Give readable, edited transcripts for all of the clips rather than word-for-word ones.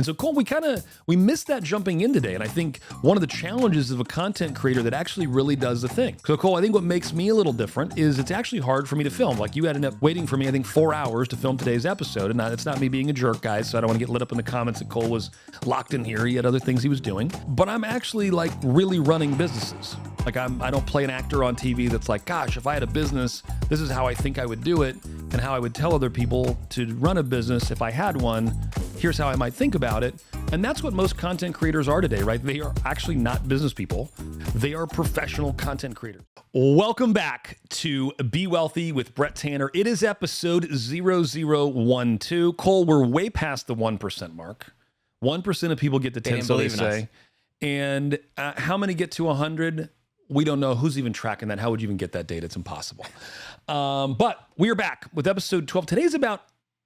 And so Cole, we missed that jumping in today. And I think one of the challenges of a content creator that actually really does the thing. So Cole, I think what makes me a little different is it's actually hard for me to film. Like you ended up waiting for me, I think 4 hours to film today's episode. And it's not me being a jerk, guys. So I don't want to get lit up in the comments that Cole was locked in here. He had other things he was doing, but I'm actually like really running businesses. Like I don't play an actor on TV that's like, gosh, if I had a business, this is how I think I would do it and how I would tell other people to run a business if I had one. Here's how I might think about it. And that's what most content creators are today, right? They are actually not business people. They are professional content creators. Welcome back to Be Wealthy with Brett Tanner. It is episode 0012. Cole, we're way past the 1% mark. 1% of people get to 10, so they say. And how many get to 100? We don't know. Who's even tracking that? How would you even get that data? It's impossible. But we are back with episode 12. Today's about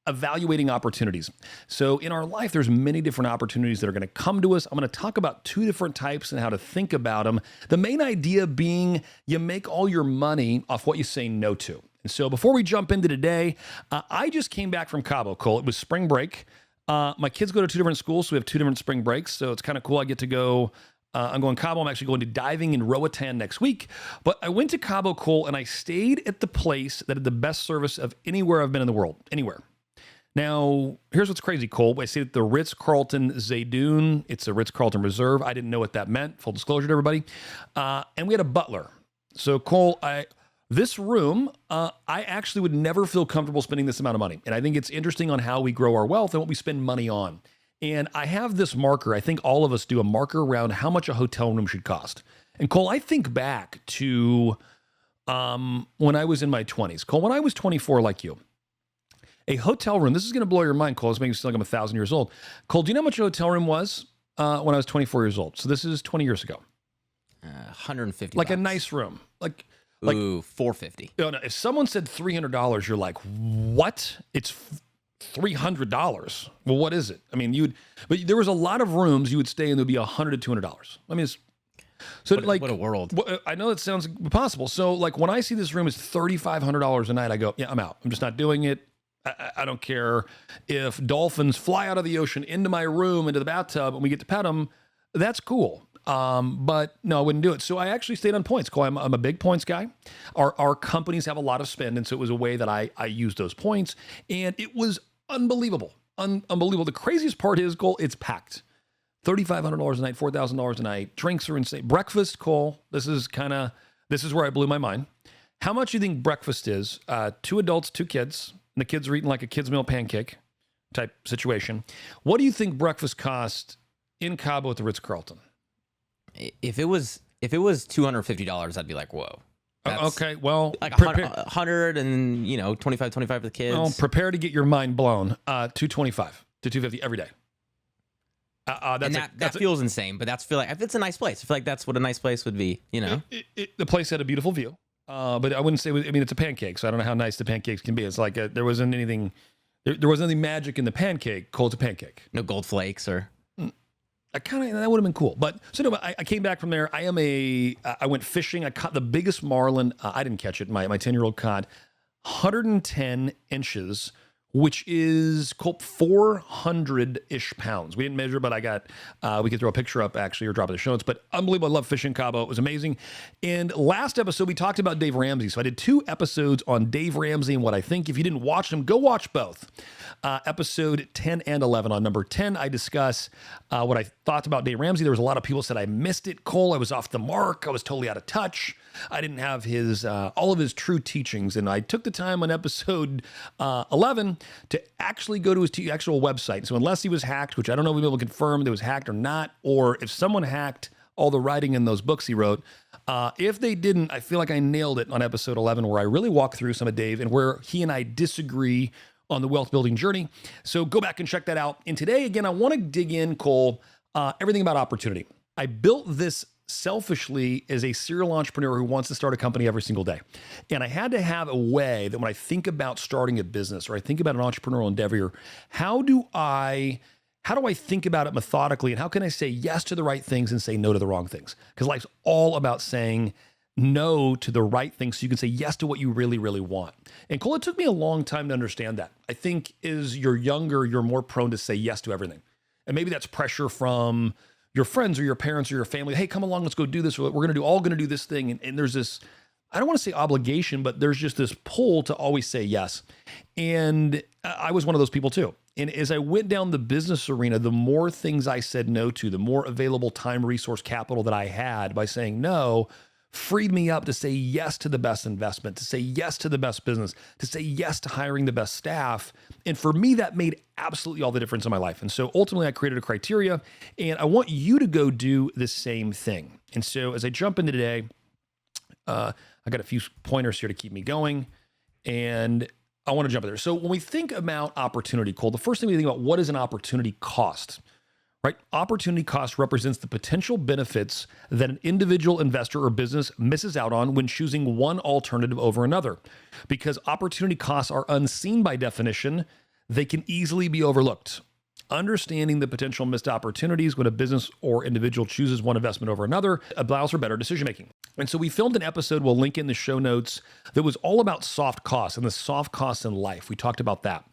evaluating opportunities. So in our life, there's many different opportunities that are going to come to us. I'm going to talk about 2 different types and how to think about them. The main idea being you make all your money off what you say no to. And so before we jump into today, I just came back from Cabo, Cole. It was spring break. My kids go to 2 different schools, so we have 2 different spring breaks. So it's kind of cool. I get to go. I'm going Cabo. I'm actually going to diving in Roatan next week. But I went to Cabo, Cole, and I stayed at the place that had the best service of anywhere I've been in the world. Anywhere. Now, here's what's crazy, Cole. I stayed at the Ritz-Carlton Zaydoun. It's a Ritz-Carlton Reserve. I didn't know what that meant. Full disclosure to everybody. And we had a butler. So, Cole, this room, I actually would never feel comfortable spending this amount of money. And I think it's interesting on how we grow our wealth and what we spend money on. And I have this marker. I think all of us do a marker around how much a hotel room should cost. And Cole, I think back to when I was in my 20s. Cole, when I was 24 like you, a hotel room, this is going to blow your mind, Cole. It's making me feel like I'm 1,000 years old. Cole, do you know how much a hotel room was when I was 24 years old? So this is 20 years ago. 150 Like bucks. a nice room. Like Ooh, 450. No, if someone said $300, you're like, what? It's $300. Well, what is it? I mean, but there was a lot of rooms you would stay in, there'd be $100 to $200. I mean, What a world. I know it sounds impossible. So like when I see this room is $3,500 a night, I go, yeah, I'm out. I'm just not doing it. I don't care if dolphins fly out of the ocean into my room, into the bathtub, and we get to pet them. That's cool. But no, I wouldn't do it. So I actually stayed on points. Cole, I'm a big points guy. Our companies have a lot of spend, and so it was a way that I used those points, and it was unbelievable. Unbelievable. The craziest part is, Cole, it's packed. $3,500 a night, $4,000 a night. Drinks are insane. Breakfast, Cole, this is where I blew my mind. How much do you think breakfast is? 2 adults, 2 kids. And the kids are eating like a kid's meal pancake type situation. What do you think breakfast cost in Cabo at the Ritz-Carlton? If it was $250, I'd be like, whoa. Okay, well, like 100 and 25 for the kids. Well, prepare to get your mind blown. $225 to $250 every day. That feels insane, but it's a nice place. I feel like that's what a nice place would be. The place had a beautiful view. But I wouldn't say, it's a pancake, so I don't know how nice the pancakes can be. It's like there wasn't anything magic in the pancake. Called a pancake. No gold flakes or. That would have been cool. But so no, I came back from there. I went fishing. I caught the biggest marlin. I didn't catch it. My 10-year-old caught 110 inches, which is 400-ish pounds. We didn't measure, but we could throw a picture up actually or drop it in the show notes. But unbelievable. I love fishing Cabo. It was amazing. And last episode, we talked about Dave Ramsey. So I did 2 episodes on Dave Ramsey and what I think. If you didn't watch them, go watch both. Episode 10 and 11. On number 10, I discuss what I thought about Dave Ramsey. There was a lot of people said I missed it, Cole. I was off the mark. I was totally out of touch. I didn't have all of his true teachings. And I took the time on episode 11 to actually go to his actual website. So unless he was hacked, which I don't know if we'll be able to confirm that it was hacked or not, or if someone hacked all the writing in those books he wrote, if they didn't, I feel like I nailed it on episode 11, where I really walk through some of Dave and where he and I disagree on the wealth building journey. So go back and check that out. And today, again, I want to dig in, Cole, everything about opportunity. I built this selfishly as a serial entrepreneur who wants to start a company every single day. And I had to have a way that when I think about starting a business or I think about an entrepreneurial endeavor, how do I think about it methodically, and how can I say yes to the right things and say no to the wrong things? Because life's all about saying no to the right things so you can say yes to what you really, really want. And Cole, it took me a long time to understand that. I think as you're younger, you're more prone to say yes to everything. And maybe that's pressure from your friends or your parents or your family. Hey, come along, let's go do this. We're going to do this thing. And there's this, I don't want to say obligation, but there's just this pull to always say yes. And I was one of those people too. And as I went down the business arena, the more things I said no to, the more available time, resource, capital that I had by saying no, freed me up to say yes to the best investment, to say yes to the best business, to say yes to hiring the best staff. And for me, that made absolutely all the difference in my life. And so ultimately I created a criteria, and I want you to go do the same thing. And so as I jump into today, I got a few pointers here to keep me going, and I want to jump in there. So when we think about opportunity, Cole, the first thing we think about, what is an opportunity cost? Right? Opportunity cost represents the potential benefits that an individual investor or business misses out on when choosing one alternative over another. Because opportunity costs are unseen by definition, they can easily be overlooked. Understanding the potential missed opportunities when a business or individual chooses one investment over another allows for better decision making. And so we filmed an episode, we'll link in the show notes, that was all about soft costs and the soft costs in life. We talked about that.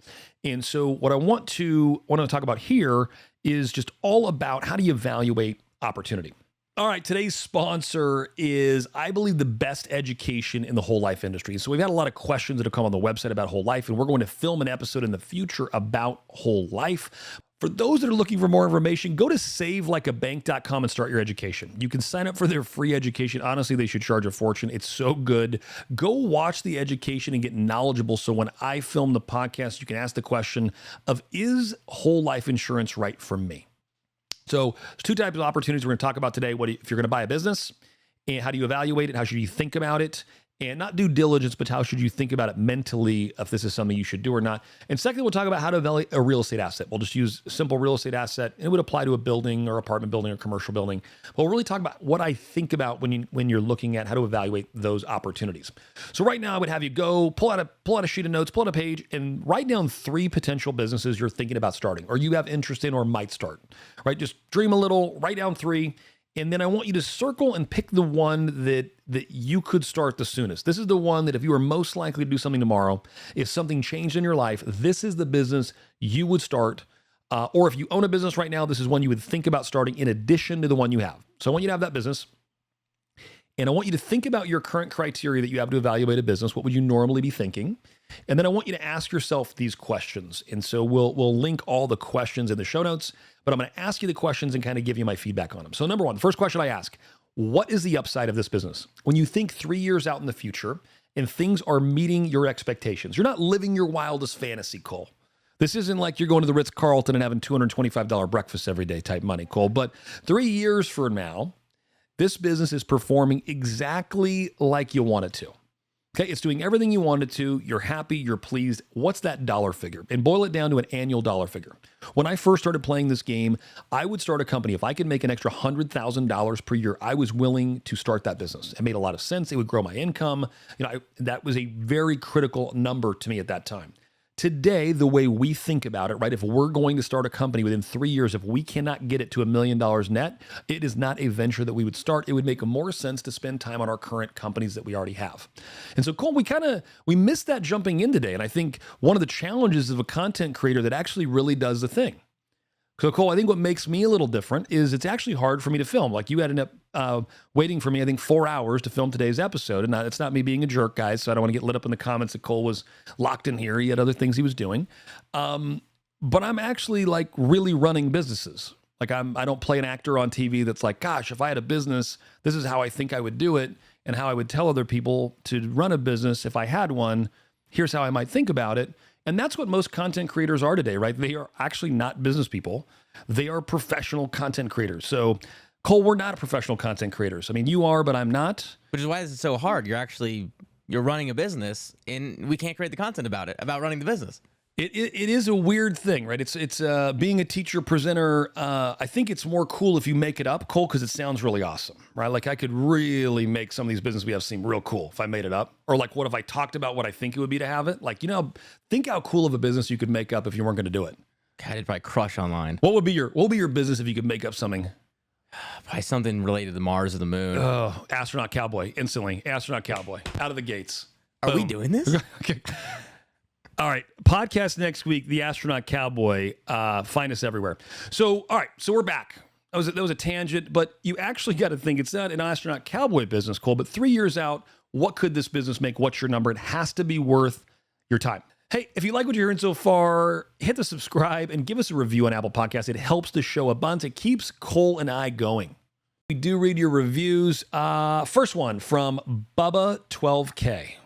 And so what I want to talk about here is just all about how do you evaluate opportunity. All right, today's sponsor is, I believe, the best education in the whole life industry. So we've had a lot of questions that have come on the website about whole life, and we're going to film an episode in the future about whole life. For those that are looking for more information, go to savelikeabank.com and start your education. You can sign up for their free education. Honestly, they should charge a fortune. It's so good. Go watch the education and get knowledgeable. So when I film the podcast, you can ask the question of, is whole life insurance right for me? So there's two types of opportunities we're going to talk about today. If you're going to buy a business, and how do you evaluate it? How should you think about it? And not due diligence, but how should you think about it mentally, if this is something you should do or not? And secondly, we'll talk about how to evaluate a real estate asset. We'll just use a simple real estate asset. And it would apply to a building or apartment building or commercial building. But we'll really talk about what I think about when you're looking at how to evaluate those opportunities. So right now, I would have you go pull out a sheet of notes, pull out a page, and write down 3 potential businesses you're thinking about starting, or you have interest in or might start. Right? Just dream a little, write down 3. And then I want you to circle and pick the one that you could start the soonest. This is the one that if you were most likely to do something tomorrow, if something changed in your life, this is the business you would start. Or if you own a business right now, this is one you would think about starting in addition to the one you have. So I want you to have that business. And I want you to think about your current criteria that you have to evaluate a business. What would you normally be thinking? And then I want you to ask yourself these questions. And so we'll link all the questions in the show notes, but I'm going to ask you the questions and kind of give you my feedback on them. So number one, the first question I ask, what is the upside of this business? When you think 3 years out in the future and things are meeting your expectations, you're not living your wildest fantasy, Cole. This isn't like you're going to the Ritz-Carlton and having $225 breakfast every day type money, Cole. But 3 years from now, this business is performing exactly like you want it to. Okay, it's doing everything you want it to. You're happy, you're pleased. What's that dollar figure? And boil it down to an annual dollar figure. When I first started playing this game, I would start a company. If I could make an extra $100,000 per year, I was willing to start that business. It made a lot of sense. It would grow my income. That was a very critical number to me at that time. Today, the way we think about it, right? If we're going to start a company within 3 years, if we cannot get it to $1 million net, it is not a venture that we would start. It would make more sense to spend time on our current companies that we already have. And so, Cole, we missed that jumping in today. And I think one of the challenges of a content creator that actually really does the thing. So, Cole, I think what makes me a little different is it's actually hard for me to film. Like you ended up waiting for me, I think, 4 hours to film today's episode. And it's not me being a jerk, guys, so I don't want to get lit up in the comments that Cole was locked in here. He had other things he was doing. But I'm actually like really running businesses. Like I don't play an actor on TV that's like, gosh, if I had a business, this is how I think I would do it and how I would tell other people to run a business if I had one. Here's how I might think about it. And that's what most content creators are today, right? They are actually not business people. They are professional content creators. So, Cole, we're not professional content creators. I mean, you are, but I'm not. Which is why it's so hard. You're running a business, and we can't create the content about running the business. It is a weird thing, right? It's being a teacher presenter. I think it's more cool if you make it up, Cole, because it sounds really awesome, right? Like I could really make some of these businesses we have seem real cool if I made it up. Or like, what if I talked about what I think it would be to have it? Like, think how cool of a business you could make up if you weren't going to do it. God, it'd probably crush online. What would be your business if you could make up something? Probably something related to Mars or the moon. Oh, astronaut cowboy, instantly. Astronaut cowboy, out of the gates. Are we doing this? Okay. All right. Podcast next week, The Astronaut Cowboy. Find us everywhere. So, all right. So we're back. That was a tangent, but you actually got to think it's not an astronaut cowboy business, Cole, but 3 years out, what could this business make? What's your number? It has to be worth your time. Hey, if you like what you're hearing so far, hit the subscribe and give us a review on Apple Podcasts. It helps the show a bunch. It keeps Cole and I going. We do read your reviews. First one from Bubba 12K.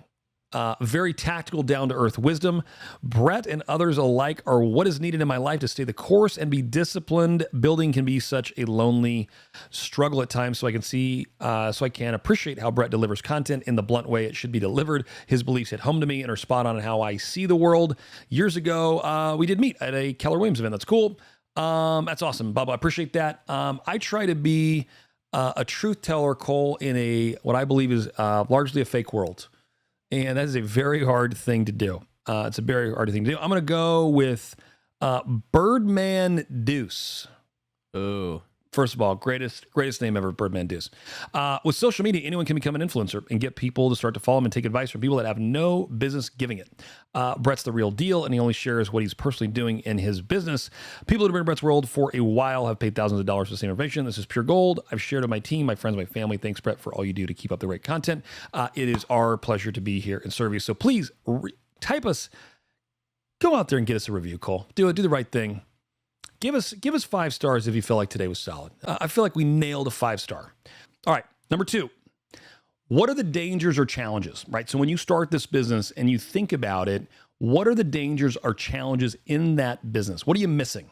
Very tactical, down-to-earth wisdom. Brett and others alike are what is needed in my life to stay the course and be disciplined. Building can be such a lonely struggle at times, so I can appreciate how Brett delivers content in the blunt way it should be delivered. His beliefs hit home to me and are spot on how I see the world. Years ago, we did meet at a Keller Williams event. That's cool. That's awesome, Bubba. I appreciate that. I try to be a truth teller, Cole, in what I believe is largely a fake world. And that is a very hard thing to do. It's a very hard thing to do. I'm going to go with Birdman Deuce. Ooh. First of all, greatest name ever, Birdman Deuce. With social media, anyone can become an influencer and get people to start to follow him and take advice from people that have no business giving it. Brett's the real deal, and he only shares what he's personally doing in his business. People that have been in Brett's world for a while have paid thousands of dollars for the same information. This is pure gold. I've shared with my team, my friends, my family. Thanks, Brett, for all you do to keep up the great content. It is our pleasure to be here and serve you. So please type us. Go out there and get us a review, Cole. Do the right thing. Give us 5 stars if you feel like today was solid. I feel like we nailed a 5-star. All right, number 2. What are the dangers or challenges, right? So when you start this business and you think about it, what are the dangers or challenges in that business? What are you missing?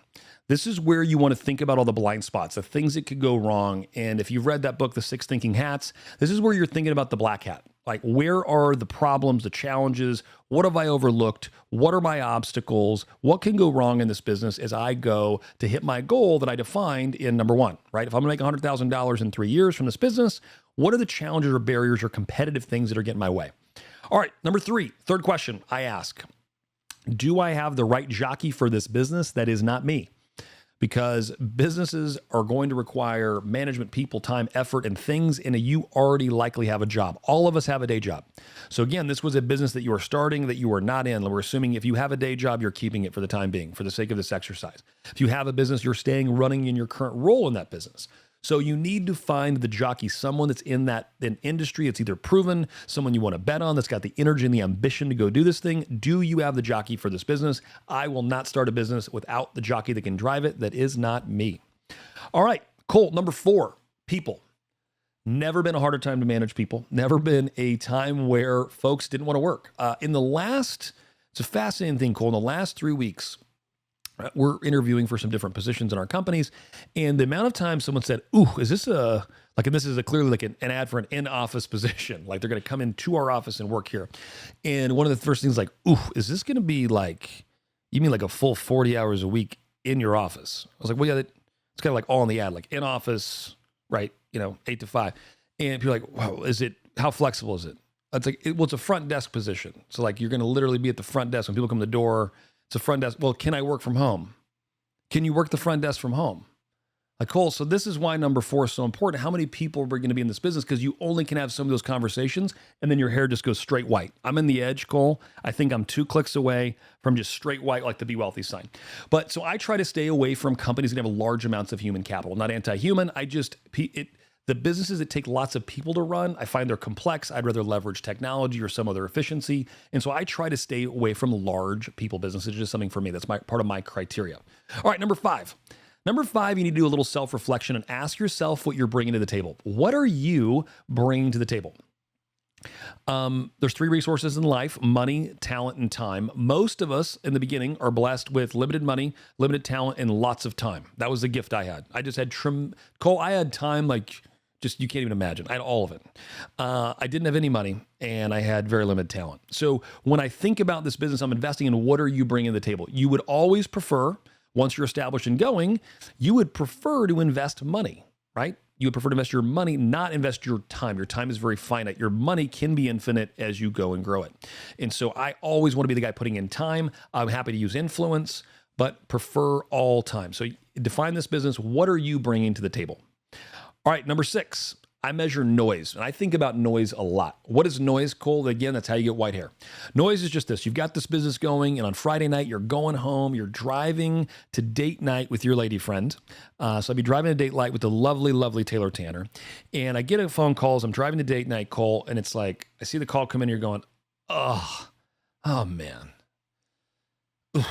This is where you want to think about all the blind spots, the things that could go wrong. And if you've read that book, The 6 Thinking Hats, this is where you're thinking about the black hat. Like, where are the problems, the challenges? What have I overlooked? What are my obstacles? What can go wrong in this business as I go to hit my goal that I defined in number 1, right? If I'm going to make $100,000 in 3 years from this business, what are the challenges or barriers or competitive things that are getting in my way? All right, number 3, third question I ask, do I have the right jockey for this business that is not me? Because businesses are going to require management, people, time, effort, and things, and you already likely have a job. All of us have a day job. So again, this was a business that you are starting that you are not in. We're assuming if you have a day job, you're keeping it for the time being, for the sake of this exercise. If you have a business, you're staying running in your current role in that business. So you need to find the jockey, someone that's in an industry. It's either proven, someone you want to bet on that's got the energy and the ambition to go do this thing. Do you have the jockey for this business? I will not start a business without the jockey that can drive it. That is not me. All right, Cole, number 4, people. Never been a harder time to manage people. Never been a time where folks didn't want to work. It's a fascinating thing, Cole. In the last 3 weeks, we're interviewing for some different positions in our companies. And the amount of time someone said, ooh, is this this is clearly like an ad for an in-office position. Like they're going to come into our office and work here. And one of the first things like, ooh, is this going to be like, you mean like a full 40 hours a week in your office? I was like, well, yeah, it's kind of like all in the ad, like in office, right? 8 to 5. And people are like, wow, how flexible is it? It's like, it's a front desk position. So like, you're going to literally be at the front desk when people come to the door. It's a front desk. Well, can I work from home? Can you work the front desk from home? Like, Cole, so this is why number 4 is so important. How many people are going to be in this business? Because you only can have some of those conversations and then your hair just goes straight white. I'm in the edge, Cole. I think I'm 2 clicks away from just straight white, like the Be Wealthy sign. But so I try to stay away from companies that have large amounts of human capital. Not anti-human. The businesses that take lots of people to run, I find they're complex. I'd rather leverage technology or some other efficiency. And so I try to stay away from large people businesses. It's just something for me. That's part of my criteria. All right, number 5. Number 5, you need to do a little self-reflection and ask yourself what you're bringing to the table. What are you bringing to the table? There's 3 resources in life: money, talent, and time. Most of us in the beginning are blessed with limited money, limited talent, and lots of time. That was the gift I had. I just had Cole, I had time like just you can't even imagine. I had all of it. I didn't have any money and I had very limited talent. So when I think about this business I'm investing in, what are you bringing to the table? You would always prefer, once you're established and going, you would prefer to invest money, right? You would prefer to invest your money, not invest your time. Your time is very finite. Your money can be infinite as you go and grow it. And so I always want to be the guy putting in time. I'm happy to use influence, but prefer all time. So define this business. What are you bringing to the table? All right, number 6, I measure noise, and I think about noise a lot. What is noise, Cole? Again, that's how you get white hair. Noise is just this. You've got this business going, and on Friday night, you're going home. You're driving to date night with your lady friend. So I'd be driving to date night with the lovely, lovely Taylor Tanner. And I get a phone call as I'm driving to date night, Cole, and it's like, I see the call come in, and you're going, oh man. Ugh,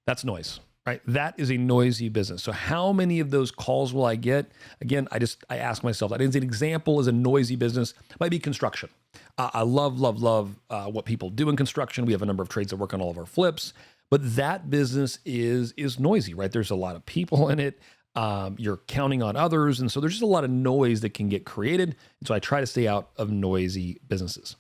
that's noise. Right? That is a noisy business. So how many of those calls will I get? Again, I ask myself that. As an example, as a noisy business, might be construction. I love what people do in construction. We have a number of trades that work on all of our flips, but that business is noisy, right? There's a lot of people in it. You're counting on others. And so there's just a lot of noise that can get created. And so I try to stay out of noisy businesses.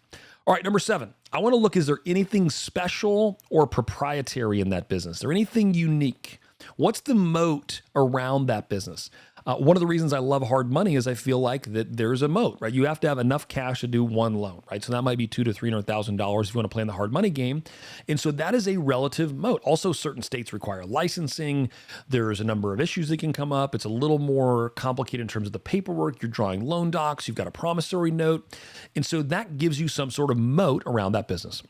All right, number 7, I want to look, is there anything special or proprietary in that business? Is there anything unique? What's the moat around that business? One of the reasons I love hard money is I feel like that there's a moat, right? You have to have enough cash to do one loan, right? So that might be $200,000 to $300,000 if you want to play in the hard money game. And so that is a relative moat. Also, certain states require licensing. There's a number of issues that can come up. It's a little more complicated in terms of the paperwork. You're drawing loan docs. You've got a promissory note. And so that gives you some sort of moat around that business.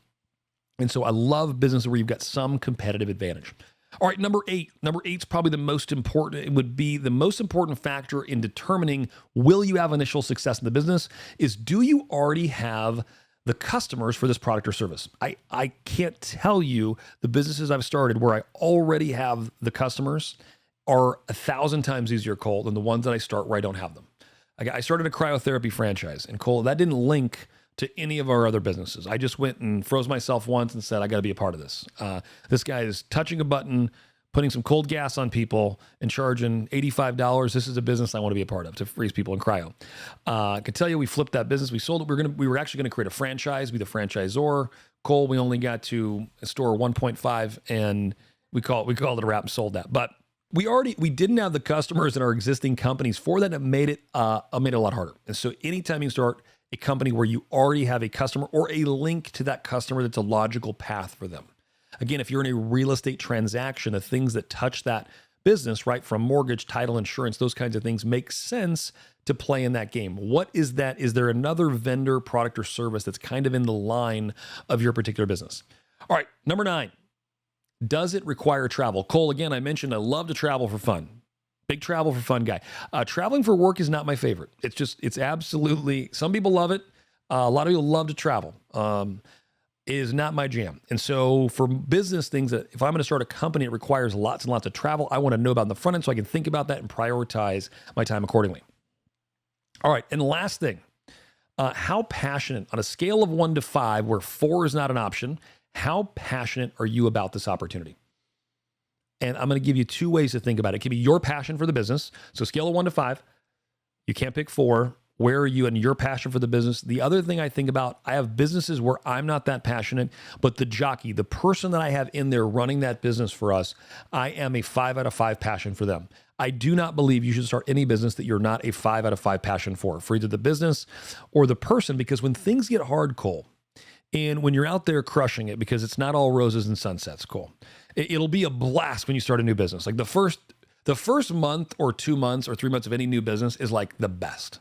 And so I love businesses where you've got some competitive advantage. All right, number 8. Number 8 is probably the most important. It would be the most important factor in determining will you have initial success in the business is, do you already have the customers for this product or service? I can't tell you the businesses I've started where I already have the customers are 1,000 times easier, Cole, than the ones that I start where I don't have them. I started a cryotherapy franchise, and Cole, that didn't link to any of our other businesses. I just went and froze myself once and said, I got to be a part of this. This guy is touching a button, putting some cold gas on people and charging $85. This is a business I want to be a part of, to freeze people in cryo. I can tell you, we flipped that business. We sold it. We were actually going to create a franchise, be the franchisor. Cole, we only got to store 1.5 and we called it a wrap and sold that. But we didn't have the customers in our existing companies for that. It made it a lot harder. And so anytime you start a company where you already have a customer or a link to that customer, that's a logical path for them. Again, if you're in a real estate transaction, the things that touch that business, right, from mortgage, title, insurance, those kinds of things make sense to play in that game. What is that? Is there another vendor, product, or service that's kind of in the line of your particular business? All right, number 9, does it require travel? Cole, again, I mentioned I love to travel for fun. Big travel for fun guy. Traveling for work is not my favorite. It's absolutely, some people love it. A lot of people love to travel. Is not my jam. And so for business things, that if I'm going to start a company, it requires lots and lots of travel. I want to know about in the front end so I can think about that and prioritize my time accordingly. All right. And the last thing, how passionate on a scale of 1 to 5, where 4 is not an option, how passionate are you about this opportunity? And I'm going to give you 2 ways to think about it. It can be your passion for the business. So scale of 1 to 5, you can't pick 4. Where are you in your passion for the business? The other thing I think about, I have businesses where I'm not that passionate, but the jockey, the person that I have in there running that business for us, I am a 5 out of 5 passion for them. I do not believe you should start any business that you're not a 5 out of 5 passion for either the business or the person, because when things get hard, Cole, and when you're out there crushing it, because it's not all roses and sunsets, Cole, it'll be a blast when you start a new business. Like the first month or 2 months or 3 months of any new business is like the best.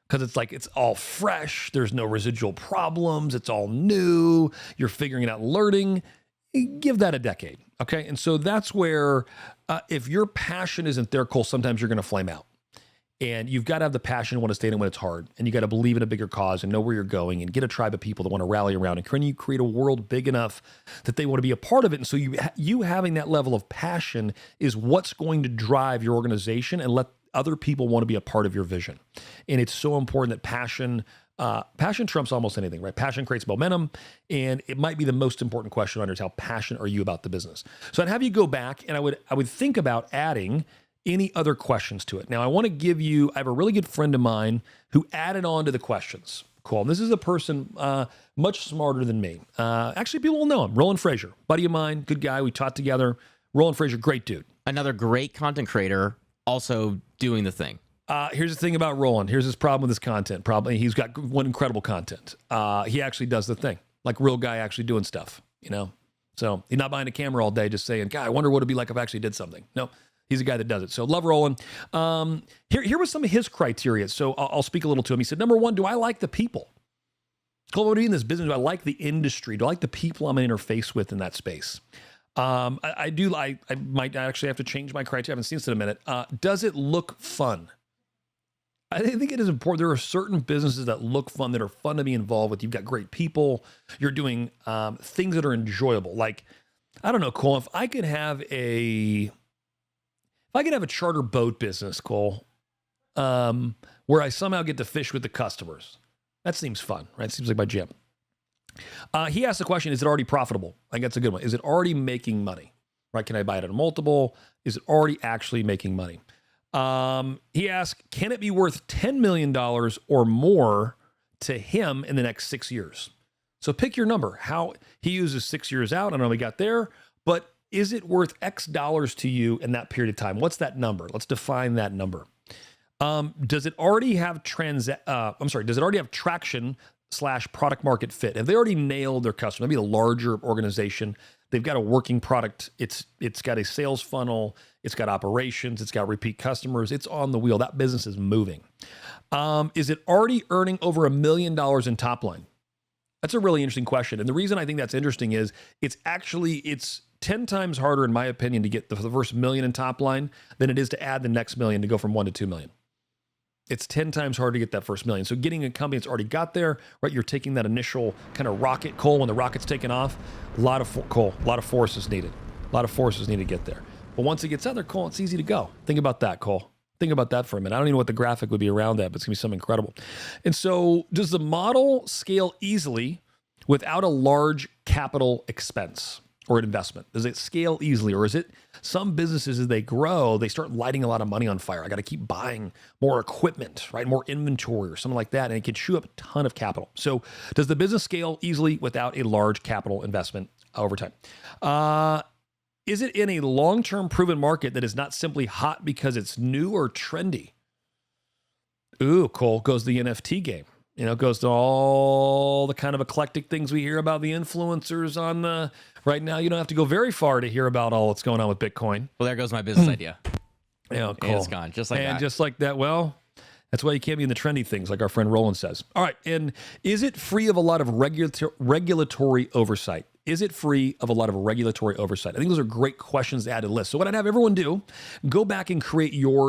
Because it's like, it's all fresh. There's no residual problems. It's all new. You're figuring it out, learning. Give that a decade. Okay. And so that's where, if your passion isn't there, Cole, sometimes you're going to flame out. And you've got to have the passion and want to stay in it when it's hard. And you got to believe in a bigger cause and know where you're going and get a tribe of people that want to rally around. And can you create a world big enough that they want to be a part of it? And so you having that level of passion is what's going to drive your organization and let other people want to be a part of your vision. And it's so important that passion trumps almost anything, right? Passion creates momentum, and it might be the most important question on is how passionate are you about the business? So I'd have you go back, and I would think about adding any other questions to it. Now, I have a really good friend of mine who added on to the questions. Cool. And this is a person much smarter than me. Actually, people will know him. Roland Frazier, buddy of mine, good guy. We taught together. Roland Frazier, great dude. Another great content creator, also doing the thing. Here's the thing about Roland. Here's his problem with his content. Probably he's got one incredible content. He actually does the thing, like real guy actually doing stuff, you know? So he's not behind a camera all day just saying, God, I wonder what it'd be like if I actually did something. No, He's a guy that does it. So love Roland. Here was some of his criteria. So I'll speak a little to him. He said, number one, do I like the people? Cole, what are you in this business? Do I like the industry? Do I like the people I'm in interface with in that space? I do. I might actually have to change my criteria. I haven't seen this in a minute. Does it look fun? I think it is important. There are certain businesses that look fun, that are fun to be involved with. You've got great people. You're doing things that are enjoyable. Like, I don't know, Cole, if I could have a charter boat business, Cole, where I somehow get to fish with the customers, that seems fun, right? Seems like my jam. He asked the question, is it already profitable? I think that's a good one. Is it already making money, right? Can I buy it at a multiple? Is it already actually making money? He asked, can it be worth $10 million or more to him in the next 6 years? So pick your number. How he uses 6 years out. I don't know how we got there, but is it worth X dollars to you in that period of time? What's that number? Let's define that number. Does it already have does it already have traction / product market fit? Have they already nailed their customer? Maybe a larger organization. They've got a working product. It's got a sales funnel. It's got operations. It's got repeat customers. It's on the wheel. That business is moving. Is it already earning over $1 million in top line? That's a really interesting question. And the reason I think that's interesting is it's 10 times harder, in my opinion, to get the first $1 million in top line than it is to add the next $1 million to go from $1 to $2 million. It's 10 times harder to get that first $1 million. So getting a company that's already got there, right? You're taking that initial kind of rocket, Cole, when the rocket's taken off, a lot of force is needed. A lot of force is needed to get there. But once it gets out there, Cole, it's easy to go. Think about that, Cole. Think about that for a minute. I don't even know what the graphic would be around that, but it's gonna be something incredible. And so does the model scale easily without a large capital expense or an investment? Does it scale easily? Or is it some businesses, as they grow, they start lighting a lot of money on fire? I got to keep buying more equipment, right? More inventory or something like that. And it can chew up a ton of capital. So does the business scale easily without a large capital investment over time? Is it in a long-term proven market that is not simply hot because it's new or trendy? Ooh, Cole, goes the NFT game. You know, it goes to all the kind of eclectic things we hear about the influencers on the right now. You don't have to go very far to hear about all that's going on with Bitcoin. Well, there goes my business idea. Yeah, cool. And it's gone, just like that. And just like that, well, that's why you can't be in the trendy things, like our friend Roland says. All right, and is it free of a lot of regulatory oversight? Is it free of a lot of regulatory oversight? I think those are great questions to add to the list. So what I'd have everyone do, go back and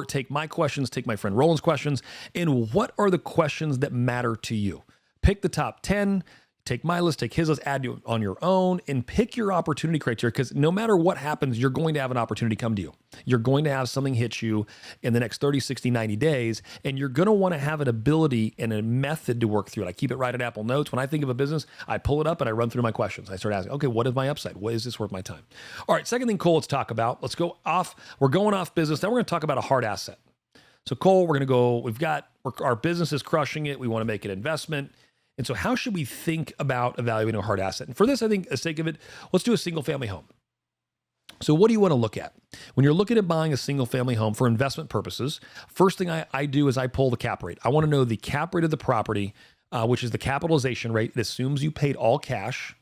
take my questions, take my friend Roland's questions, and what are the questions that matter to you? Pick the top 10, take my list, take his list, add it on your own, and pick your opportunity criteria, because no matter what happens, you're going to have an opportunity come to you. You're going to have something hit you in the next 30, 60, 90 days, and you're going to want to have an ability and a method to work through it. I keep it right at Apple Notes. When I think of a business, I pull it up and I run through my questions. I start asking, okay, what is my upside? What is this worth my time? All right, second thing, Cole, let's talk about. Let's go off. We're going off business. Now we're going to talk about a hard asset. So Cole, our business is crushing it. We want to make an investment. And so how should we think about evaluating a hard asset? And for this, I think, for the sake of it, let's do a single family home. So what do you want to look at? When you're looking at buying a single family home for investment purposes, first thing I do is I pull the cap rate. I want to know the cap rate of the property, which is the capitalization rate. It assumes you paid all cash.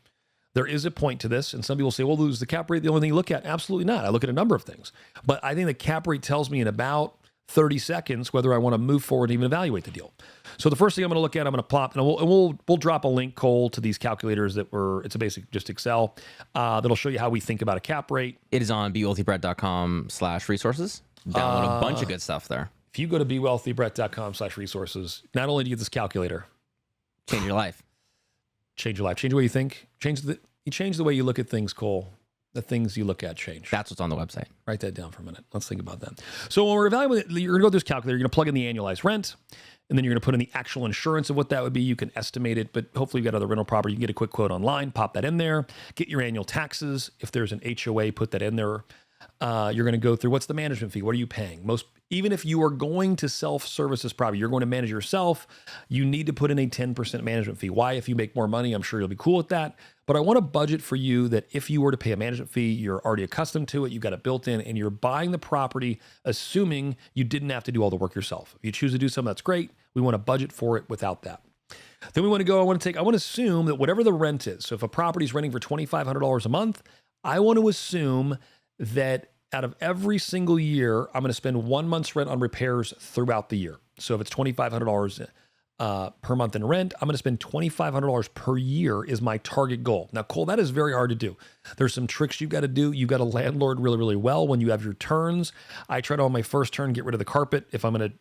There is a point to this. And some people say, well, is the cap rate the only thing you look at? Absolutely not. I look at a number of things. But I think the cap rate tells me in about 30 seconds whether I want to move forward and even evaluate the deal. So the first thing I'm going to look at, I'm going to plop, and we'll drop a link, Cole, to these calculators it's a basic just Excel that'll show you how we think about a cap rate. It is on bewealthybrett.com/resources. Download a bunch of good stuff there. If you go to bewealthybrett.com/resources, not only do you get this calculator, change your life, change your way you think, change the way you look at things, Cole. The things you look at change. That's what's on the website. Write that down for a minute. Let's think about that. So when we're evaluating, you're going to go through this calculator, you're going to plug in the annualized rent, and then you're going to put in the actual insurance of what that would be. You can estimate it, but hopefully you've got other rental property. You can get a quick quote online, pop that in there, get your annual taxes. If there's an HOA, put that in there. You're going to go through what's the management fee? What are you paying? Even if you are going to self-service this property, you're going to manage yourself, you need to put in a 10% management fee. Why? If you make more money, I'm sure you'll be cool with that. But I want to budget for you that if you were to pay a management fee, you're already accustomed to it, you've got it built in, and you're buying the property assuming you didn't have to do all the work yourself. If you choose to do something, that's great. We want to budget for it without that. Then we want to I want to assume that whatever the rent is, so if a property is renting for $2,500 a month, I want to assume that out of every single year, I'm going to spend 1 month's rent on repairs throughout the year. So if it's $2,500 per month in rent, I'm going to spend $2,500 per year is my target goal. Now, Cole, that is very hard to do. There's some tricks you've got to do. You've got to landlord really, really well when you have your turns. I try to, on my first turn, get rid of the carpet if I'm going to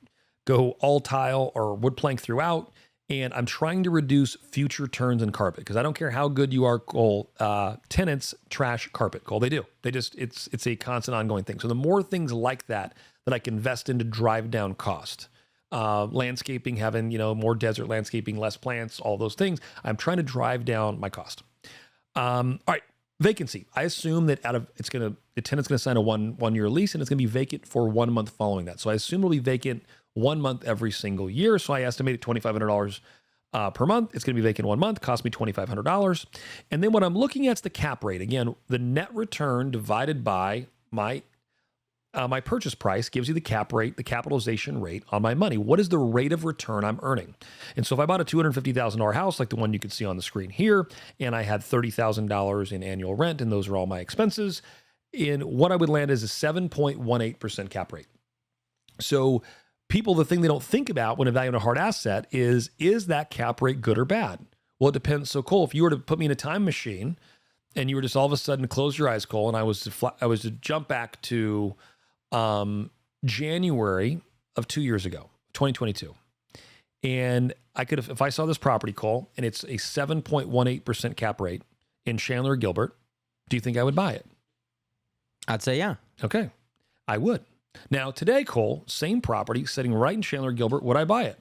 go all tile or wood plank throughout. And I'm trying to reduce future turns in carpet because I don't care how good you are, Cole. Tenants trash carpet, Cole. They do. They just, it's a constant ongoing thing. So the more things like that I can invest in to drive down cost. Landscaping, having, more desert landscaping, less plants, all those things. I'm trying to drive down my cost. All right. Vacancy. I assume that the tenant's going to sign a one year lease and it's going to be vacant for 1 month following that. So I assume it'll be vacant 1 month every single year. So I estimate $2,500 per month. It's going to be vacant 1 month, cost me $2,500. And then what I'm looking at is the cap rate. Again, the net return divided by my purchase price gives you the cap rate, the capitalization rate on my money. What is the rate of return I'm earning? And so if I bought a $250,000 house, like the one you can see on the screen here, and I had $30,000 in annual rent, and those are all my expenses, in what I would land is a 7.18% cap rate. So people, the thing they don't think about when evaluating a hard asset is that cap rate good or bad? Well, it depends. So Cole, if you were to put me in a time machine and you were just all of a sudden close your eyes, Cole, and I was to jump back to January of 2 years ago, 2022. And I could have, if I saw this property, Cole, and it's a 7.18% cap rate in Chandler Gilbert, do you think I would buy it? I'd say yeah. Okay, I would. Now today, Cole, same property sitting right in Chandler Gilbert, would I buy it?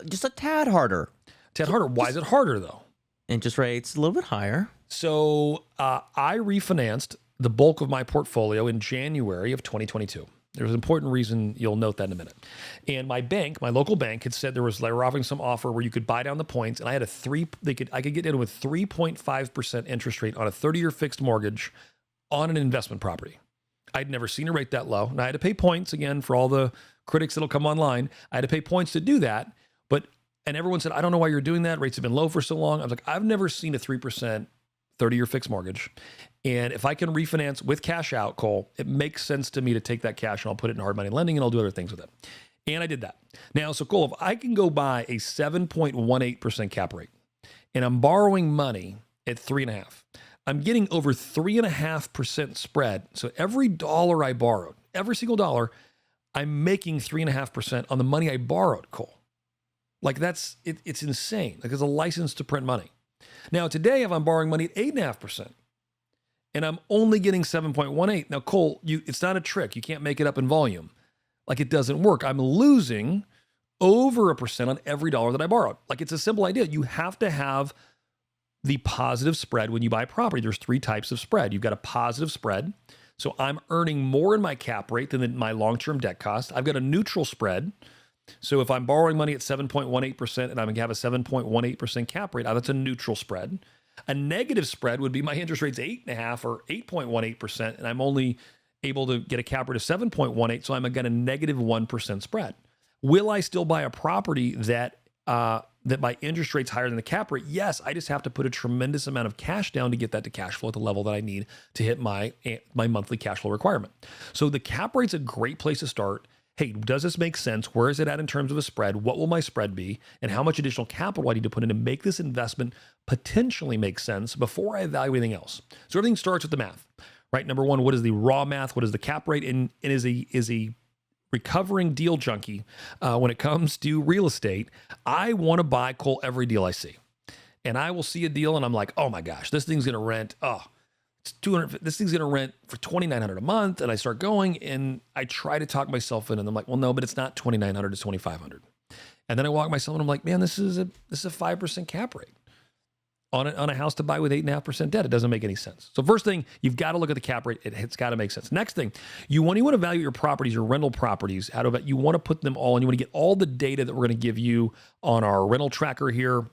Just a tad harder. Tad harder. Why is it harder though? Interest rates a little bit higher. So I refinanced the bulk of my portfolio in January of 2022. There's an important reason, you'll note that in a minute. And my bank, my local bank, had said they were offering some offer where you could buy down the points, and I had I could get in with 3.5% interest rate on a 30-year fixed mortgage on an investment property. I'd never seen a rate that low, and I had to pay points again for all the critics that'll come online. I had to pay points to do that, and everyone said, I don't know why you're doing that. Rates have been low for so long. I was like, I've never seen a 3% 30-year fixed mortgage. And if I can refinance with cash out, Cole, it makes sense to me to take that cash and I'll put it in hard money lending and I'll do other things with it. And I did that. Now, so Cole, if I can go buy a 7.18% cap rate and I'm borrowing money at 3.5, I'm getting over 3.5% spread. So every dollar I borrowed, every single dollar, I'm making 3.5% on the money I borrowed, Cole. Like it's insane. Like it's a license to print money. Now today, if I'm borrowing money at 8.5%, and I'm only getting 7.18. Now, Cole, it's not a trick. You can't make it up in volume. Like it doesn't work. I'm losing over 1% on every dollar that I borrowed. Like it's a simple idea. You have to have the positive spread when you buy property. There's 3 types of spread. You've got a positive spread. So I'm earning more in my cap rate than my long-term debt cost. I've got a neutral spread. So if I'm borrowing money at 7.18% and I'm going to have a 7.18% cap rate, that's a neutral spread. A negative spread would be my interest rate's 8.5 or 8.18%, and I'm only able to get a cap rate of 7.18, so I'm going to negative 1% spread. Will I still buy a property that my interest rate's higher than the cap rate? Yes, I just have to put a tremendous amount of cash down to get that to cash flow at the level that I need to hit my monthly cash flow requirement. So the cap rate's a great place to start. Hey, does this make sense? Where is it at in terms of a spread? What will my spread be? And how much additional capital do I need to put in to make this investment potentially make sense before I evaluate anything else? So everything starts with the math, right? Number one, what is the raw math? What is the cap rate? And is a recovering deal junkie when it comes to real estate. I want to buy, Cole, every deal I see. And I will see a deal and I'm like, oh my gosh, this thing's going to rent. It's $200. This thing's going to rent for $2,900 a month. And I start going and I try to talk myself in and I'm like, well, no, but it's not $2,900, it's $2,500. And then I walk myself and I'm like, man, this is a 5% cap rate on a house to buy with 8.5% debt. It doesn't make any sense. So first thing, you've got to look at the cap rate. It's got to make sense. Next thing, you want to value your properties, your rental properties out of it. You want to put them all and you want to get all the data that we're going to give you on our rental tracker here.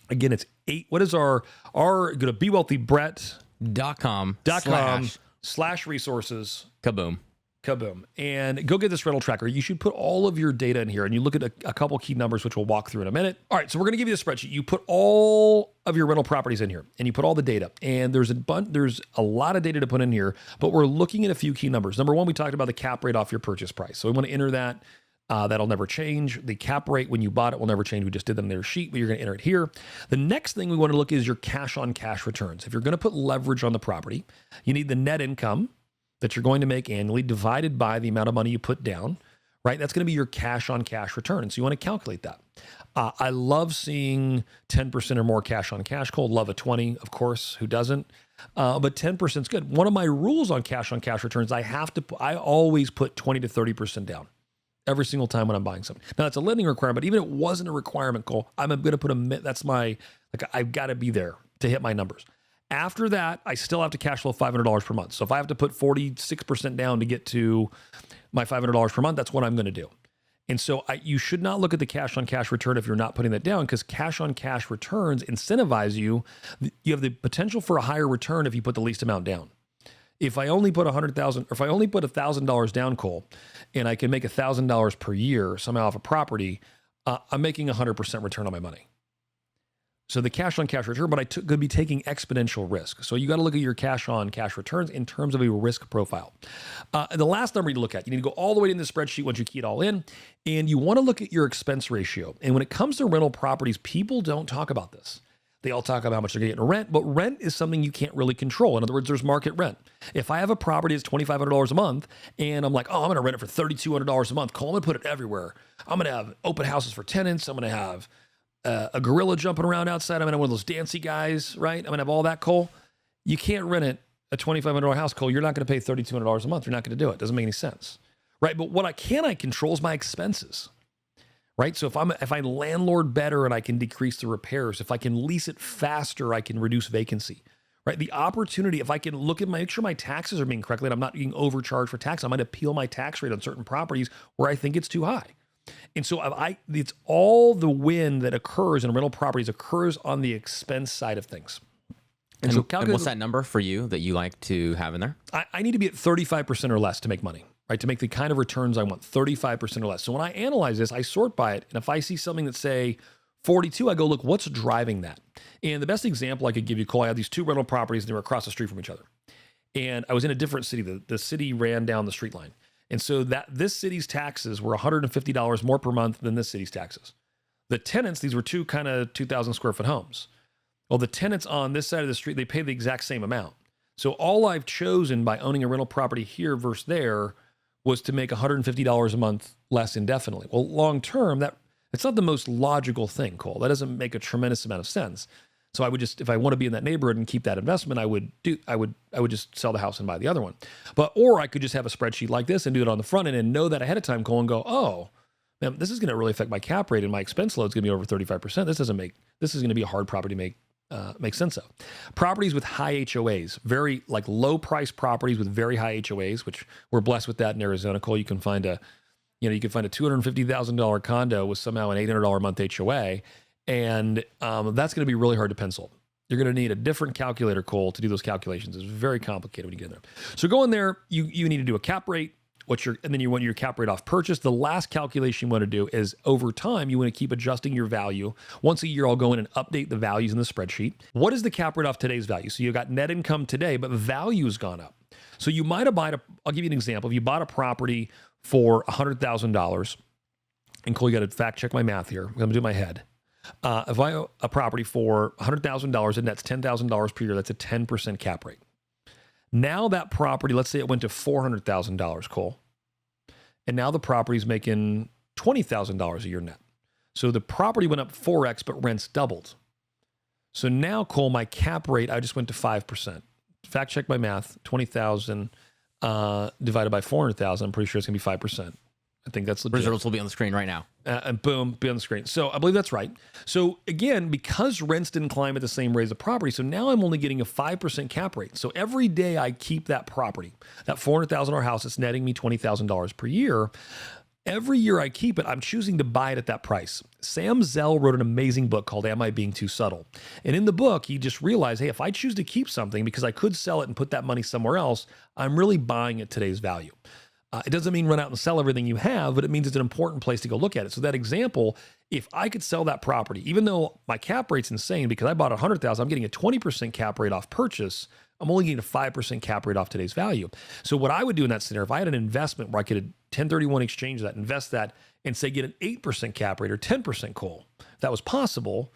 Again, it's what is our go to BeWealthyBrett.com/resources. Kaboom. Kaboom. And go get this rental tracker. You should put all of your data in here, and you look at a couple key numbers, which we'll walk through in a minute. All right, so we're going to give you a spreadsheet. You put all of your rental properties in here, and you put all the data. And there's a lot of data to put in here, but we're looking at a few key numbers. Number one, we talked about the cap rate off your purchase price. So we want to enter that. That'll never change. The cap rate when you bought it will never change. We just did that in their sheet, but you're going to enter it here. The next thing we want to look at is your cash on cash returns. If you're going to put leverage on the property, you need the net income that you're going to make annually divided by the amount of money you put down, right? That's going to be your cash on cash return. So you want to calculate that. I love seeing 10% or more cash on cash. Cole, love a 20, of course, who doesn't? But 10% is good. One of my rules on cash returns, I always put 20 to 30% down every single time when I'm buying something. Now that's a lending requirement, but even if it wasn't a requirement, Cole, I'm going to put I've got to be there to hit my numbers. After that, I still have to cash flow $500 per month. So if I have to put 46% down to get to my $500 per month, that's what I'm going to do. And so you should not look at the cash on cash return if you're not putting that down, because cash on cash returns incentivize you. You have the potential for a higher return if you put the least amount down. If I only put $100,000, or if I only put $1,000 down, Cole, and I can make $1,000 per year somehow off a property, I'm making 100% return on my money. So the cash on cash return, but I could be taking exponential risk. So you got to look at your cash on cash returns in terms of a risk profile. And the last number you need to look at, you need to go all the way in the spreadsheet once you key it all in, and you want to look at your expense ratio. And when it comes to rental properties, people don't talk about this. They all talk about how much they're getting in rent, but rent is something you can't really control. In other words, there's market rent. If I have a property that's $2,500 a month and I'm like, oh, I'm going to rent it for $3,200 a month, Cole, I'm going to put it everywhere. I'm going to have open houses for tenants. I'm going to have a gorilla jumping around outside. I'm going to have one of those dancy guys, right? I'm going to have all that, Cole. You can't rent it a $2,500 house, Cole. You're not going to pay $3,200 a month. You're not going to do it. It doesn't make any sense, right? But what I control is my expenses. Right. So if I landlord better and I can decrease the repairs, if I can lease it faster, I can reduce vacancy. Right. The opportunity, if I can make sure my taxes are being correctly and I'm not being overcharged for tax, I might appeal my tax rate on certain properties where I think it's too high. And so it's all the win that occurs in rental properties occurs on the expense side of things. And what's that number for you that you like to have in there? I need to be at 35% or less to make money. Right, to make the kind of returns I want, 35% or less. So when I analyze this, I sort by it. And if I see something that say 42, I go, look, what's driving that? And the best example I could give you, Cole, I had these two rental properties and they were across the street from each other. And I was in a different city. The city ran down the street line. And so this city's taxes were $150 more per month than this city's taxes. The tenants, these were two kind of 2,000 square foot homes. Well, the tenants on this side of the street, they pay the exact same amount. So all I've chosen by owning a rental property here versus there was to make $150 a month less indefinitely. Well, long term, it's not the most logical thing, Cole. That doesn't make a tremendous amount of sense. So I would just, if I want to be in that neighborhood and keep that investment, I would just sell the house and buy the other one. Or I could just have a spreadsheet like this and do it on the front end and know that ahead of time, Cole, and go, oh, man, this is going to really affect my cap rate and my expense load is going to be over 35%. This is going to be a hard property to make sense of. Properties with high HOAs, very like low price properties with very high HOAs, which we're blessed with that in Arizona. Cole, you can find a $250,000 condo with somehow an $800 a month HOA. And that's going to be really hard to pencil. You're going to need a different calculator, Cole, to do those calculations. It's very complicated when you get in there. So go in there, you need to do a cap rate, and then you want your cap rate off purchase. The last calculation you want to do is over time, you want to keep adjusting your value. Once a year, I'll go in and update the values in the spreadsheet. What is the cap rate off today's value? So you got net income today, but value has gone up. So you might have I'll give you an example. If you bought a property for $100,000, and Cole, you got to fact check my math here. I'm going to do my head. If I own a property for $100,000 and that's $10,000 per year, that's a 10% cap rate. Now that property, let's say it went to $400,000, Cole, and now the property's making $20,000 a year net. So the property went up 4x, but rents doubled. So now, Cole, my cap rate, I just went to 5%. Fact check my math, 20,000 divided by 400,000, I'm pretty sure it's going to be 5%. I think that's legit. Results will be on the screen right now. And boom, be on the screen. So I believe that's right. So again, because rents didn't climb at the same rate as the property, so now I'm only getting a 5% cap rate. So every day I keep that property, that $400,000 house, it's netting me $20,000 per year. Every year I keep it, I'm choosing to buy it at that price. Sam Zell wrote an amazing book called Am I Being Too Subtle? And in the book, he just realized, hey, if I choose to keep something because I could sell it and put that money somewhere else, I'm really buying at today's value. It doesn't mean run out and sell everything you have, but it means it's an important place to go look at it. So that example, if I could sell that property, even though my cap rate's insane because I bought 100,000, I'm getting a 20% cap rate off purchase. I'm only getting a 5% cap rate off today's value. So what I would do in that scenario, if I had an investment where I could 1031 exchange that, invest that, and say get an 8% cap rate or 10% Cole, if that was possible,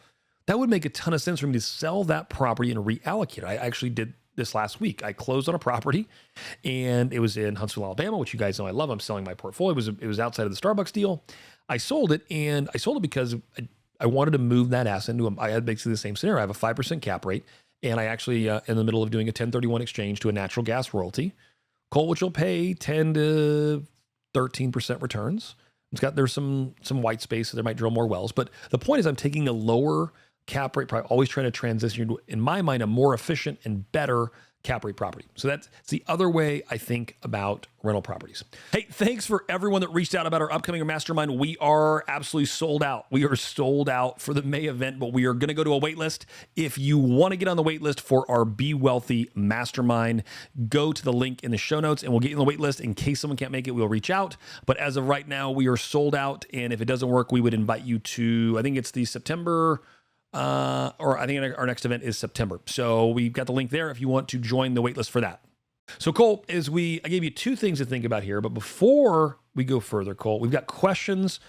that would make a ton of sense for me to sell that property and reallocate it. I actually did this last week. I closed on a property and it was in Huntsville, Alabama, which you guys know I love. I'm selling my portfolio. It was outside of the Starbucks deal. I sold it, and I sold it because I wanted to move that asset into I had basically the same scenario. I have a 5% cap rate, and I actually in the middle of doing a 1031 exchange to a natural gas royalty, Cole, which will pay 10 to 13% returns. There's some white space, so there might drill more wells. But the point is I'm taking a lower cap rate, probably always trying to transition into, in my mind, a more efficient and better cap rate property. So that's the other way I think about rental properties. Hey, thanks for everyone that reached out about our upcoming mastermind. We are absolutely sold out. We are sold out for the May event, but we are going to go to a wait list. If you want to get on the wait list for our Be Wealthy mastermind, go to the link in the show notes and we'll get you on the wait list. In case someone can't make it, we'll reach out. But as of right now, we are sold out. And if it doesn't work, we would invite you to, I think it's the September, or I think our next event is September. So we've got the link there if you want to join the waitlist for that. So Cole, I gave you two things to think about here, but before we go further, Cole, we've got questions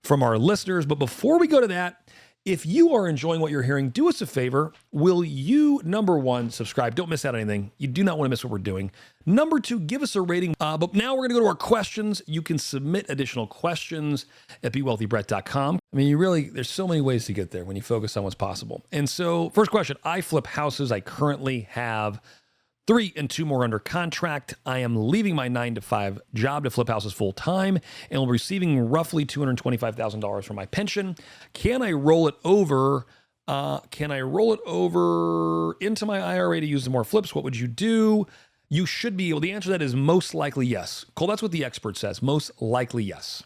from our listeners. But before we go to that, if you are enjoying what you're hearing, do us a favor. Will you, number one, subscribe? Don't miss out on anything. You do not want to miss what we're doing. Number two, give us a rating. But now we're going to go to our questions. You can submit additional questions at bewealthybrett.com. I mean, there's so many ways to get there when you focus on what's possible. And so first question, I flip houses. I currently have 3 and 2 more under contract. I am leaving my 9-to-5 job to flip houses full time and will be receiving roughly $225,000 from my pension. Can I roll it over? Into my IRA to use the more flips? What would you do? You should be able. The answer to that is most likely yes. Cole, that's what the expert says. Most likely yes.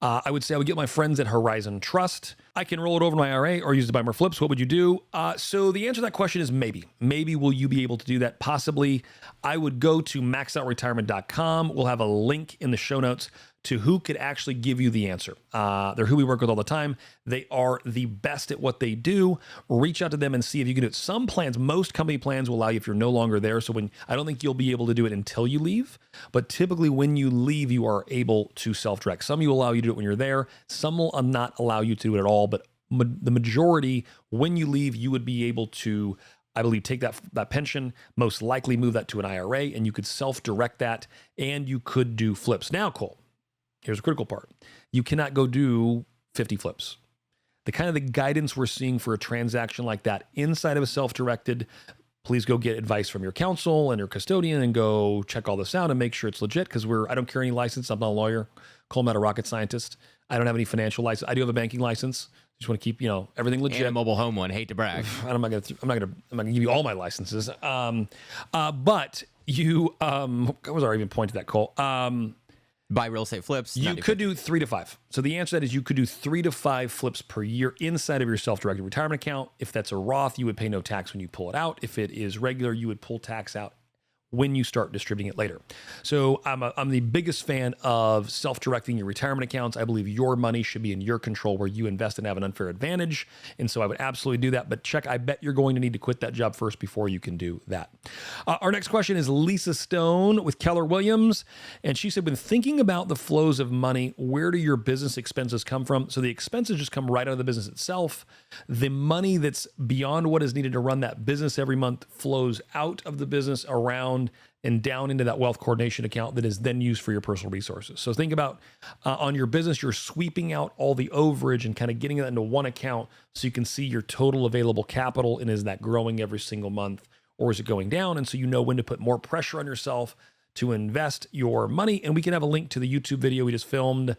I would say I would get my friends at Horizon Trust. I can roll it over to my IRA or use it to buy more flips. What would you do? So the answer to that question is maybe. Maybe will you be able to do that? Possibly. I would go to maxoutretirement.com. We'll have a link in the show notes to who could actually give you the answer. They're who we work with all the time. They are the best at what they do. Reach out to them and see if you can do it. Some plans, most company plans will allow you if you're no longer there. So I don't think you'll be able to do it until you leave, but typically when you leave, you are able to self-direct. Some will allow you to do it when you're there. Some will not allow you to do it at all, but the majority, when you leave, you would be able to, I believe, take that pension, most likely move that to an IRA, and you could self-direct that, and you could do flips. Now, Cole, here's the critical part. You cannot go do 50 flips. The kind of the guidance we're seeing for a transaction like that inside of a self-directed, please go get advice from your counsel and your custodian and go check all this out and make sure it's legit, because I don't carry any license. I'm not a lawyer. Cole, I'm not a rocket scientist. I don't have any financial license. I do have a banking license. Just want to keep, everything legit. And a mobile home one. Hate to brag. I'm not gonna give you all my licenses. But you, what was our even point to that, Cole? Buy real estate flips. You could do 3 to 5. So the answer to that is you could do 3 to 5 flips per year inside of your self-directed retirement account. If that's a Roth, you would pay no tax when you pull it out. If it is regular, you would pull tax out when you start distributing it later. So I'm the biggest fan of self-directing your retirement accounts. I believe your money should be in your control where you invest and have an unfair advantage. And so I would absolutely do that. But I bet you're going to need to quit that job first before you can do that. Our next question is Lisa Stone with Keller Williams. And she said, when thinking about the flows of money, where do your business expenses come from? So the expenses just come right out of the business itself. The money that's beyond what is needed to run that business every month flows out of the business around and down into that wealth coordination account that is then used for your personal resources. So think about on your business, you're sweeping out all the overage and kind of getting that into one account so you can see your total available capital, and is that growing every single month or is it going down? And so you know when to put more pressure on yourself to invest your money. And we can have a link to the YouTube video we just filmed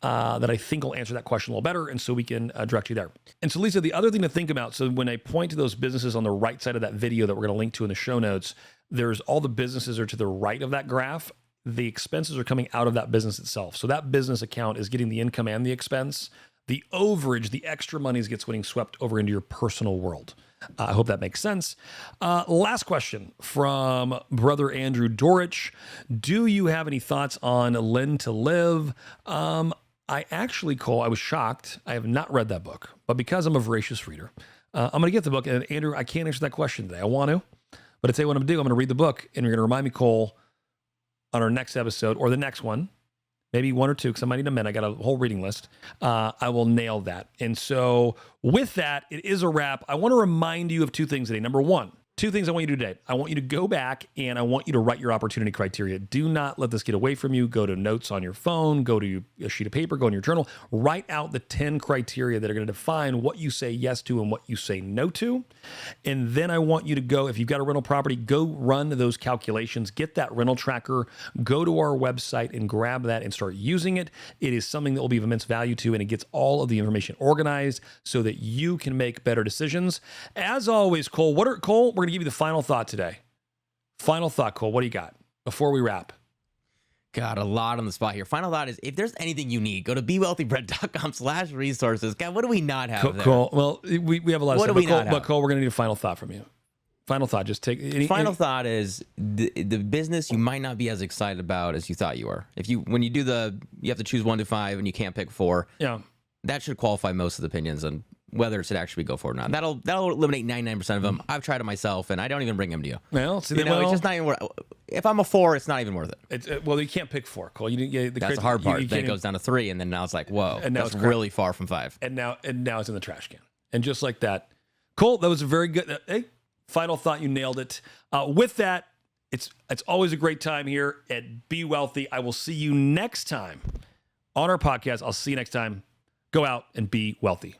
that I think will answer that question a little better. And so we can direct you there. And so Lisa, the other thing to think about, so when I point to those businesses on the right side of that video that we're going to link to in the show notes, there's all the businesses are to the right of that graph. The expenses are coming out of that business itself. So that business account is getting the income and the expense. the overage, the extra money gets getting swept over into your personal world. I hope that makes sense. Last question from brother Andrew Dorich. Do you have any thoughts on Lend to Live? I actually, Cole, I was shocked. I have not read that book, but because I'm a voracious reader, I'm going to get the book. And Andrew, I can't answer that question today. I want to, but I tell you what I'm going to do. I'm going to read the book, and you're going to remind me, Cole, on our next episode or the next one, maybe one or two, because I might need a minute. I got a whole reading list. I will nail that. And so with that, it is a wrap. I want to remind you of two things today. Number one, two things I want you to do today. I want you to go back and I want you to write your opportunity criteria. Do not let this get away from you. Go to notes on your phone, go to a sheet of paper, go in your journal, write out the 10 criteria that are going to define what you say yes to and what you say no to. And then I want you to go, if you've got a rental property, go run those calculations, get that rental tracker, go to our website and grab that and start using it. It is something that will be of immense value to, and it gets all of the information organized so that you can make better decisions. As always, Cole, we're going to give you the final thought today. Final thought, Cole. What do you got before we wrap? God, a lot on the spot here. Final thought is, if there's anything you need, go to bewealthybread.com/resources. God, what do we not have there? Cole, well, we have a lot of stuff, but Cole, we're going to need a final thought from you. Final thought, just take Final thought is the business you might not be as excited about as you thought you were. When you have to choose 1 to 5 and you can't pick 4. Yeah. That should qualify most of the opinions on whether it should actually go for it or not. That'll eliminate 99% of them. I've tried it myself, and I don't even bring them to you. Well, it's just not even worth. If I'm a 4, it's not even worth it. Well, you can't pick 4, Cole. That's the hard part. Then it goes down to 3, and then now it's like, whoa, and that's really far from 5. And now it's in the trash can. And just like that, Cole, that was a very good. Hey, final thought, you nailed it. With that, it's always a great time here at Be Wealthy. I will see you next time on our podcast. I'll see you next time. Go out and be wealthy.